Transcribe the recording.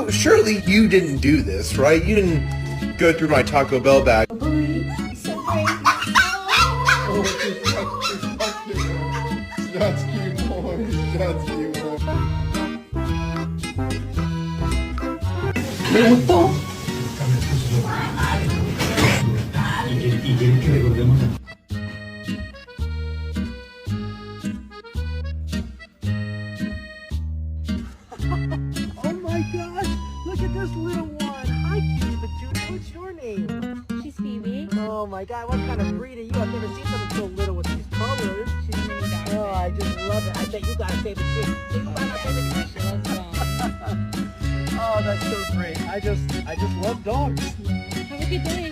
surely you didn't do this, right? You didn't go through my Taco Bell bag. So great. Oh, that's cute, boy. That's cute, boy. ¿Le gustó? ¿Y quieren que recordemos? Oh my gosh! Look at this little one! Hi, cutie patootie. What's your name? She's Phoebe. Oh my god, what kind of breed are you? I've never seen something so little with these colors. She's a mini dog. Oh, I just love it. I bet you got a favorite treat. Do you got a favorite treat? She loves dogs. Oh, that's so great. I just love dogs. Have a good day.